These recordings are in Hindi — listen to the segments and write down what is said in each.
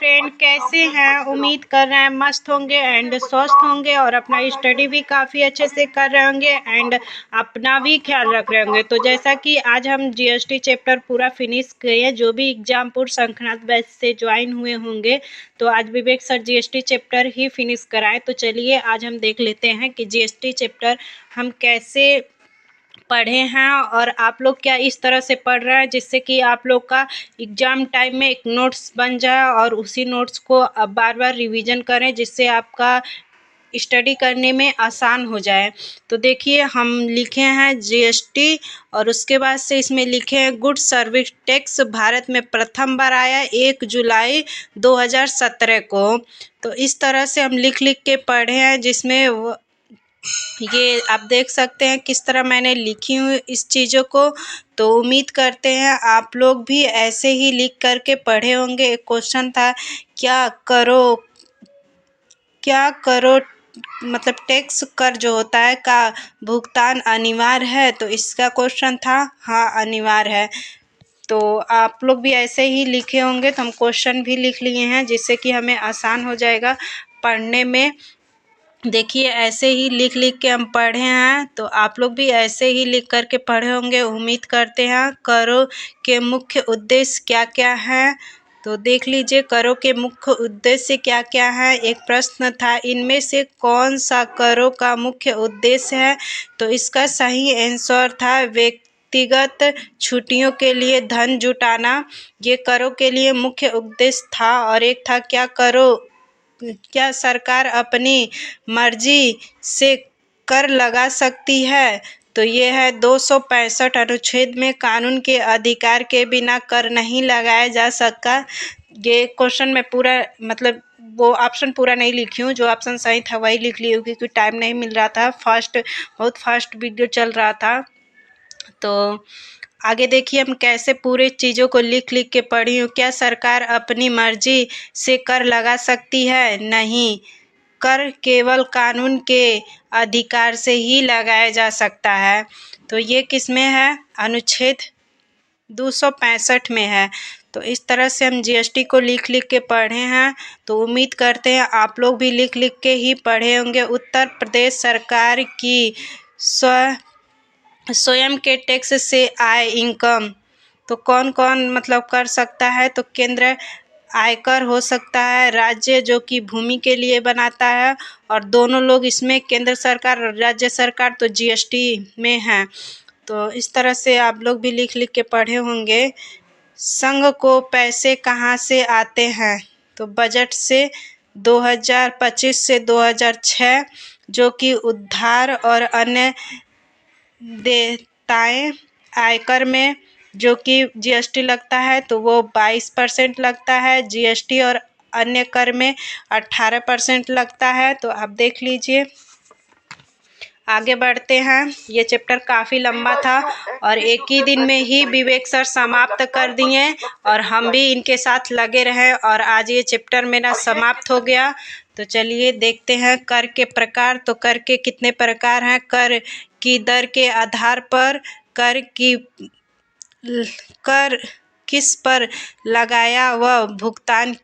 फ्रेंड, कैसे हैं? उम्मीद कर रहे हैं मस्त होंगे एंड स्वस्थ होंगे और अपना स्टडी भी काफ़ी अच्छे से कर रहे होंगे एंड अपना भी ख्याल रख रहे होंगे। तो जैसा कि आज हम जीएसटी चैप्टर पूरा फिनिश किए, जो भी एग्जामपुर शंखनाथ बैच से ज्वाइन हुए होंगे तो आज विवेक सर जीएसटी चैप्टर ही फिनिश कराए। तो चलिए आज हम देख लेते हैं कि जीएसटी चैप्टर हम कैसे पढ़े हैं और आप लोग क्या इस तरह से पढ़ रहे हैं जिससे कि आप लोग का एग्ज़ाम टाइम में एक नोट्स बन जाए और उसी नोट्स को अब बार बार रिवीजन करें जिससे आपका स्टडी करने में आसान हो जाए। तो देखिए हम लिखे हैं जीएसटी और उसके बाद से इसमें लिखे हैं गुड सर्विस टैक्स भारत में प्रथम बार आया 1 जुलाई 2017 को। तो इस तरह से हम लिख लिख के पढ़े हैं जिसमें ये आप देख सकते हैं किस तरह मैंने लिखी हूँ इस चीज़ों को। तो उम्मीद करते हैं आप लोग भी ऐसे ही लिख करके पढ़े होंगे। एक क्वेश्चन था, क्या करो मतलब टैक्स कर जो होता है का भुगतान अनिवार्य है। तो इसका क्वेश्चन था हाँ अनिवार्य है। तो आप लोग भी ऐसे ही लिखे होंगे। तो हम क्वेश्चन भी लिख लिए हैं जिससे कि हमें आसान हो जाएगा पढ़ने में। देखिए ऐसे ही लिख लिख के हम पढ़े हैं तो आप लोग भी ऐसे ही लिख कर के पढ़े होंगे। उम्मीद करते हैं करों के मुख्य उद्देश्य क्या क्या हैं। तो देख लीजिए करों के मुख्य उद्देश्य क्या क्या है। एक प्रश्न था, इनमें से कौन सा करों का मुख्य उद्देश्य है। तो इसका सही आंसर था व्यक्तिगत छुट्टियों के लिए धन जुटाना, ये करों के लिए मुख्य उद्देश्य था। और एक था, क्या सरकार अपनी मर्जी से कर लगा सकती है। तो ये है 265 अनुच्छेद में कानून के अधिकार के बिना कर नहीं लगाया जा सकता। ये क्वेश्चन में पूरा मतलब वो ऑप्शन पूरा नहीं लिखी हूँ, जो ऑप्शन सही था वही लिख ली हूँ क्योंकि टाइम नहीं मिल रहा था। बहुत फास्ट वीडियो चल रहा था। तो आगे देखिए हम कैसे पूरे चीज़ों को लिख लिख के पढ़ी हूँ। क्या सरकार अपनी मर्जी से कर लगा सकती है? नहीं, कर केवल कानून के अधिकार से ही लगाया जा सकता है। तो ये किस में है? अनुच्छेद 265 में है। तो इस तरह से हम जीएसटी को लिख लिख के पढ़े हैं। तो उम्मीद करते हैं आप लोग भी लिख लिख के ही पढ़े होंगे। उत्तर प्रदेश सरकार की स्वयं के टैक्स से आय इनकम, तो कौन कौन मतलब कर सकता है। तो केंद्र आयकर हो सकता है, राज्य जो कि भूमि के लिए बनाता है, और दोनों लोग इसमें केंद्र सरकार और राज्य सरकार तो जीएसटी में हैं। तो इस तरह से आप लोग भी लिख लिख के पढ़े होंगे। संघ को पैसे कहाँ से आते हैं। तो बजट से 2025 से 2006 जो कि उद्धार और अन्य देयताएं आयकर में जो कि जीएसटी लगता है तो वो 22% लगता है जीएसटी, और अन्य कर में 18% लगता है। तो आप देख लीजिए। आगे बढ़ते हैं। ये चैप्टर काफ़ी लंबा था और एक ही दिन में ही विवेक सर समाप्त कर दिए और हम भी इनके साथ लगे रहे और आज ये चैप्टर मेरा समाप्त हो गया। तो चलिए देखते हैं कर के प्रकार। तो कर के कितने प्रकार हैं। कर की दर के आधार पर कर किस पर लगाया व भुगतान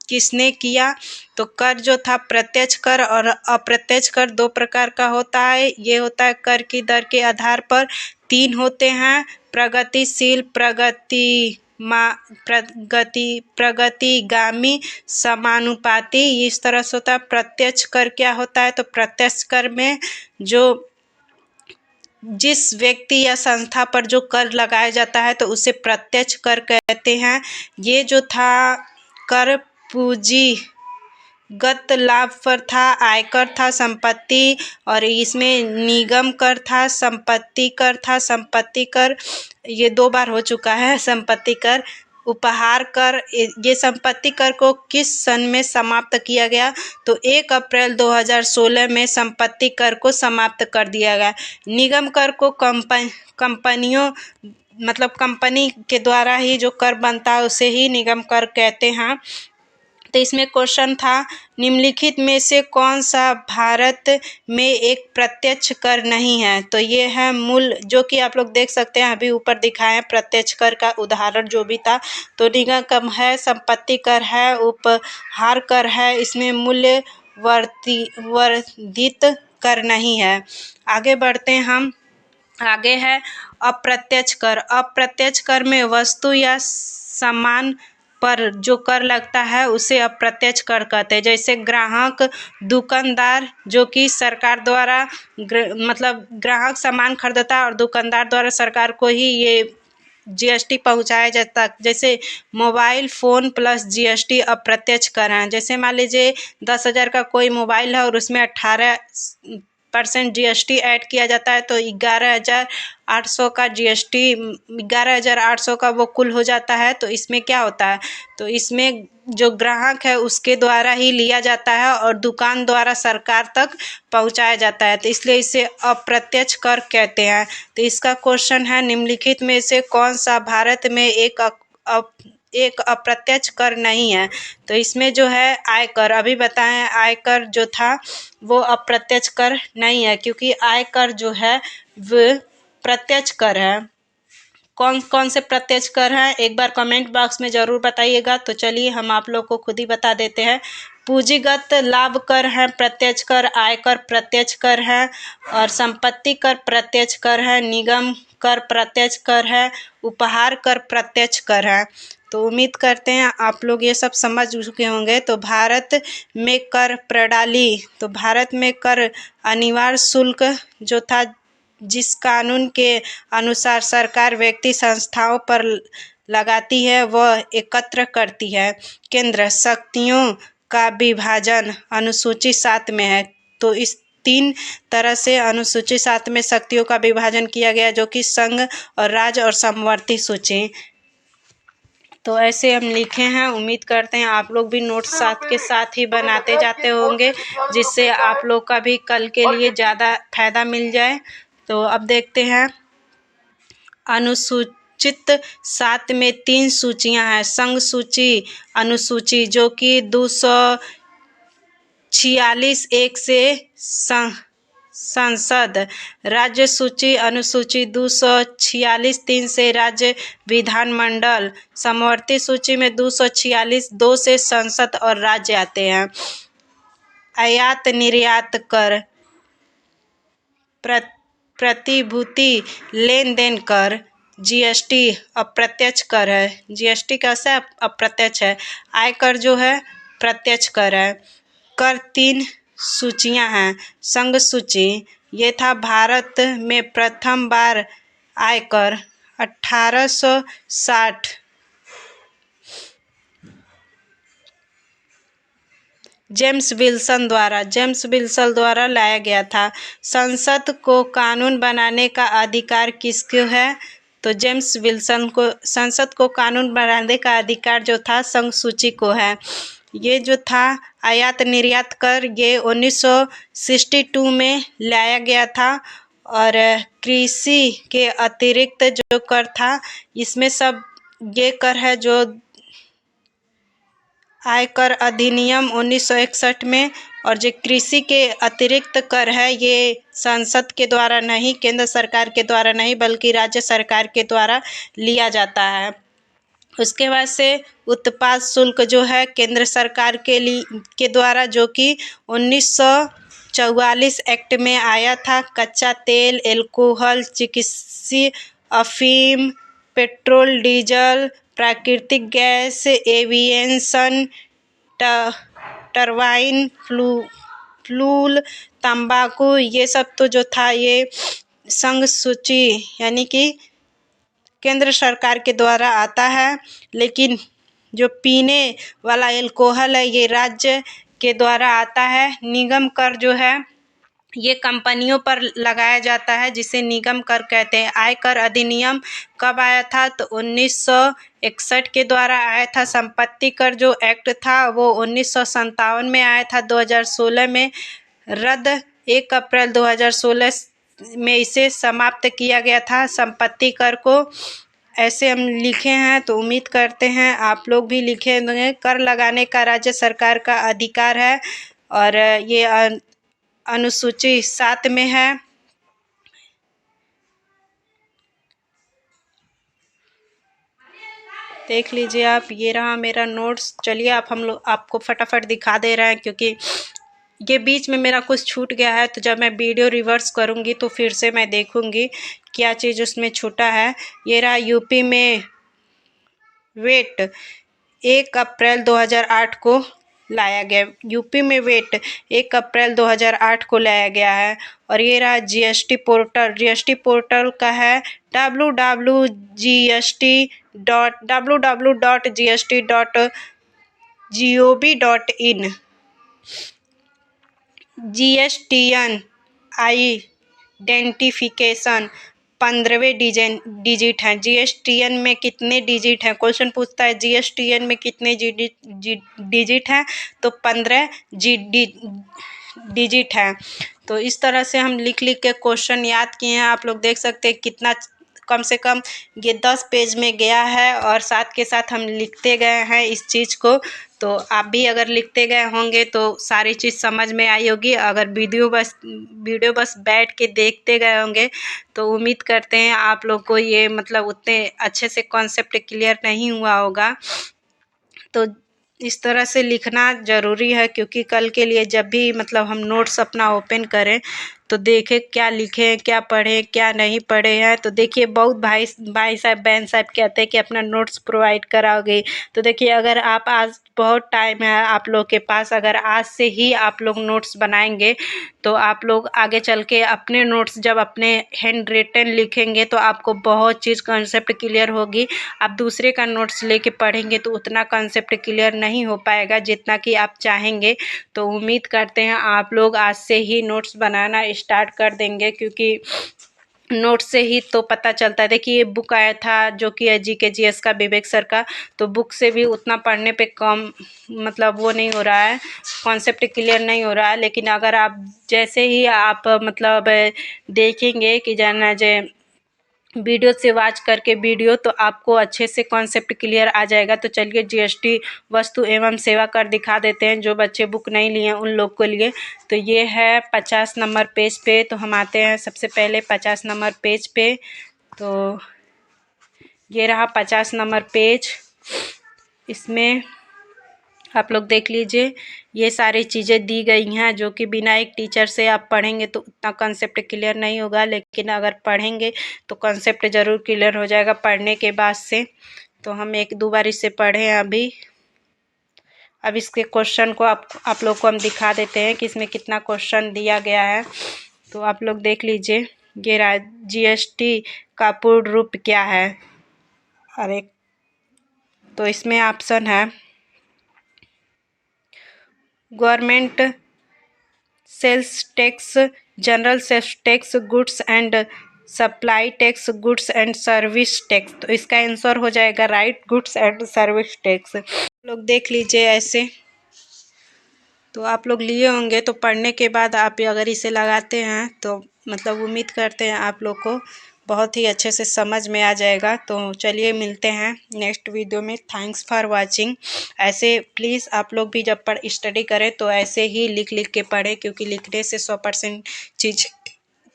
किसने किया। तो कर जो था प्रत्यक्ष कर और अप्रत्यक्ष कर दो प्रकार का होता है। ये होता है कर की दर के आधार पर 3 होते हैं, प्रगतिशील, प्रगतिगामी, समानुपाती। इस तरह से होता है। प्रत्यक्ष कर क्या होता है। तो प्रत्यक्ष कर में जो जिस व्यक्ति या संस्था पर जो कर लगाया जाता है तो उसे प्रत्यक्ष कर कहते हैं। ये जो था कर पूंजीगत लाभ पर था, आयकर था, संपत्ति, और इसमें निगम कर था, संपत्ति कर था। संपत्ति कर ये 2 बार हो चुका है। संपत्ति कर, उपहार कर। ये संपत्ति कर को किस सन में समाप्त किया गया। तो 1 अप्रैल 2016 में संपत्ति कर को समाप्त कर दिया गया। निगम कर को कंपनियों मतलब कंपनी के द्वारा ही जो कर बनता है उसे ही निगम कर कहते हैं। तो इसमें क्वेश्चन था, निम्नलिखित में से कौन सा भारत में एक प्रत्यक्ष कर नहीं है। तो ये है मूल, जो कि आप लोग देख सकते हैं अभी ऊपर दिखाए हैं प्रत्यक्ष कर का उदाहरण जो भी था। तो निगम कर है, संपत्ति कर है, उपहार कर है, इसमें मूल्य वर्धित कर नहीं है। आगे बढ़ते हैं हम। आगे है अप्रत्यक्ष कर। अप्रत्यक्ष कर में वस्तु या सामान पर जो कर लगता है उसे अप्रत्यक्ष कर कहते हैं। जैसे ग्राहक, दुकानदार, जो कि सरकार द्वारा मतलब ग्राहक सामान खरीदता है और दुकानदार द्वारा सरकार को ही ये जीएसटी पहुंचाया जाता। जैसे मोबाइल फ़ोन प्लस जीएसटी अप्रत्यक्ष कर हैं। जैसे मान लीजिए 10,000 का कोई मोबाइल है और उसमें 18% जीएसटी ऐड किया जाता है, तो 11,800 का जीएसटी, 11,800 का वो कुल हो जाता है। तो इसमें क्या होता है, तो इसमें जो ग्राहक है उसके द्वारा ही लिया जाता है और दुकान द्वारा सरकार तक पहुंचाया जाता है। तो इसलिए इसे अप्रत्यक्ष कर कहते हैं। तो इसका क्वेश्चन है, निम्नलिखित में से कौन सा भारत में एक अप्रत्यक्ष कर नहीं है। तो इसमें जो है आयकर, अभी बताएं आयकर जो था वो अप्रत्यक्ष कर नहीं है, क्योंकि आयकर जो है वो प्रत्यक्ष कर है। कौन कौन से प्रत्यक्ष कर हैं एक बार कमेंट बॉक्स में ज़रूर बताइएगा। तो चलिए हम आप लोग को खुद ही बता देते हैं। पूंजीगत लाभ कर है प्रत्यक्ष कर, आयकर प्रत्यक्ष कर है, और संपत्ति कर प्रत्यक्ष कर है, निगम कर प्रत्यक्ष कर है, उपहार कर प्रत्यक्ष कर है। तो उम्मीद करते हैं आप लोग ये सब समझ चुके होंगे। तो भारत में कर प्रणाली, तो भारत में कर अनिवार्य शुल्क जो था, जिस कानून के अनुसार सरकार व्यक्ति संस्थाओं पर लगाती है वह एकत्र करती है। केंद्र शक्तियों का विभाजन अनुसूची 7 में है। तो इस 3 तरह से अनुसूची 7 में शक्तियों का विभाजन किया गया, जो कि संघ और राज्य और समवर्ती सूची। तो ऐसे हम लिखे हैं। उम्मीद करते हैं आप लोग भी नोट्स साथ के साथ ही बनाते जाते होंगे, जिससे आप लोग का भी कल के लिए ज़्यादा फायदा मिल जाए। तो अब देखते हैं अनुसूचित 7 में 3 सूचियां हैं। संघ सूची, अनुसूची जो कि 246 1 से संसद, राज्य सूची अनुसूची 246 3 से राज्य विधानमंडल, समवर्ती सूची में 246 2 से संसद और राज्य आते हैं। आयात निर्यात कर, प्रतिभूति लेन देन कर, जीएसटी अप्रत्यक्ष कर है। जीएसटी कैसा अप्रत्यक्ष है, आयकर जो है प्रत्यक्ष कर है। कर 3 सूचियां हैं। संघ सूची, ये था भारत में प्रथम बार आयकर 1860 जेम्स विल्सन द्वारा लाया गया था। संसद को कानून बनाने का अधिकार किसको है, तो जेम्स विल्सन को, संसद को कानून बनाने का अधिकार जो था संघ सूची को है। ये जो था आयात निर्यात कर, ये 1962 में लाया गया था। और कृषि के अतिरिक्त जो कर था, इसमें सब ये कर है जो आयकर अधिनियम 1961 में, और जो कृषि के अतिरिक्त कर है ये संसद के द्वारा नहीं, केंद्र सरकार के द्वारा नहीं, बल्कि राज्य सरकार के द्वारा लिया जाता है। उसके बाद से उत्पाद शुल्क जो है केंद्र सरकार के द्वारा, जो कि 1944 एक्ट में आया था। कच्चा तेल, एल्कोहल, चिकित्सीय अफीम, पेट्रोल, डीजल, प्राकृतिक गैस, एविएशन, टरबाइन फ्लूल, तंबाकू, ये सब तो जो था ये संघ सूची यानी कि केंद्र सरकार के द्वारा आता है। लेकिन जो पीने वाला एल्कोहल है ये राज्य के द्वारा आता है। निगम कर जो है ये कंपनियों पर लगाया जाता है, जिसे निगम कर कहते हैं। आयकर अधिनियम कब आया था, तो 1961 के द्वारा आया था। संपत्ति कर जो एक्ट था वो 1957 में आया था। 2016 में रद्द, 1 अप्रैल 2016 में इसे समाप्त किया गया था संपत्ति कर को। ऐसे हम लिखे हैं, तो उम्मीद करते हैं आप लोग भी लिखे होंगे। कर लगाने का राज्य सरकार का अधिकार है और ये अनुसूची 7 में है। देख लीजिए आप, ये रहा मेरा नोट्स। चलिए आपको फटाफट दिखा दे रहे हैं, क्योंकि ये बीच में मेरा कुछ छूट गया है, तो जब मैं वीडियो रिवर्स करूँगी तो फिर से मैं देखूँगी क्या चीज़ उसमें छूटा है। ये रहा यूपी में वेट 1 अप्रैल 2008 को लाया गया। यूपी में वेट 1 अप्रैल 2008 को लाया गया है। और ये रहा जीएसटी पोर्टल। जीएसटी पोर्टल का है www.gst.gov.in। जीएसटीएन आइडेंटिफिकेशन 15वें डिजिट हैं। जीएसटीएन में कितने डिजिट हैं? क्वेश्चन पूछता है जीएसटीएन में कितने डिजिट हैं, तो 15 डिजिट हैं। तो इस तरह से हम लिख के क्वेश्चन याद किए हैं। आप लोग देख सकते हैं कितना कम से कम ये 10 पेज में गया है, और साथ के साथ हम लिखते गए हैं इस चीज़ को। तो आप भी अगर लिखते गए होंगे तो सारी चीज़ समझ में आई होगी। अगर वीडियो बस बैठ के देखते गए होंगे तो उम्मीद करते हैं आप लोग को ये मतलब उतने अच्छे से कॉन्सेप्ट क्लियर नहीं हुआ होगा। तो इस तरह से लिखना ज़रूरी है, क्योंकि कल के लिए जब भी मतलब हम नोट्स अपना ओपन करें तो देखें क्या लिखे, क्या पढ़े, क्या नहीं पढ़े हैं। तो देखिए बहुत भाई साहब बहन साहब कहते हैं कि अपना नोट्स प्रोवाइड कराओगे। तो देखिए अगर आप आज बहुत टाइम है आप लोग के पास, अगर आज से ही आप लोग नोट्स बनाएंगे तो आप लोग आगे चल के अपने नोट्स जब अपने हैंड रिटन लिखेंगे तो आपको बहुत चीज़ कॉन्सेप्ट क्लियर होगी। आप दूसरे का नोट्स लेके पढ़ेंगे तो उतना कॉन्सेप्ट क्लियर नहीं हो पाएगा जितना कि आप चाहेंगे। तो उम्मीद करते हैं आप लोग आज से ही नोट्स बनाना स्टार्ट कर देंगे, क्योंकि नोट से ही तो पता चलता है। देखिए ये बुक आया था जो कि जीके जीएस का, विवेक सर का, तो बुक से भी उतना पढ़ने पे कम मतलब वो नहीं हो रहा है, कॉन्सेप्ट क्लियर नहीं हो रहा है। लेकिन अगर आप जैसे ही आप मतलब देखेंगे कि जाना जाए वीडियो से वॉच करके वीडियो, तो आपको अच्छे से कॉन्सेप्ट क्लियर आ जाएगा। तो चलिए जीएसटी वस्तु एवं सेवा कर दिखा देते हैं, जो बच्चे बुक नहीं लिए उन लोग के लिए। तो ये है 50 नंबर पेज पे। तो हम आते हैं सबसे पहले 50 नंबर पेज पे। तो ये रहा 50 नंबर पेज। इसमें आप लोग देख लीजिए, ये सारी चीज़ें दी गई हैं जो कि बिना एक टीचर से आप पढ़ेंगे तो उतना कॉन्सेप्ट क्लियर नहीं होगा, लेकिन अगर पढ़ेंगे तो कॉन्सेप्ट ज़रूर क्लियर हो जाएगा पढ़ने के बाद से। तो हम 1-2 बार इसे पढ़े हैं अभी। अब इसके क्वेश्चन को आप लोग को हम दिखा देते हैं कि इसमें कितना क्वेश्चन दिया गया है। तो आप लोग देख लीजिए, ये जीएसटी का पूर्ण रूप क्या है। अरे तो इसमें ऑप्शन है government sales tax, general sales tax, goods and supply tax, goods and service tax. तो इसका आंसर हो जाएगा right, goods and service tax. लोग देख लीजिए ऐसे। तो आप लोग लिए होंगे, तो पढ़ने के बाद आप अगर इसे लगाते हैं तो मतलब उम्मीद करते हैं आप लोग को बहुत ही अच्छे से समझ में आ जाएगा। तो चलिए मिलते हैं नेक्स्ट वीडियो में। Thanks for watching. ऐसे प्लीज़ आप लोग भी जब स्टडी करें तो ऐसे ही लिख के पढ़ें, क्योंकि लिखने से 100% चीज़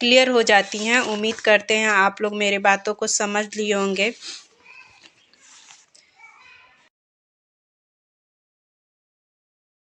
क्लियर हो जाती हैं। उम्मीद करते हैं आप लोग मेरे बातों को समझ लिए होंगे।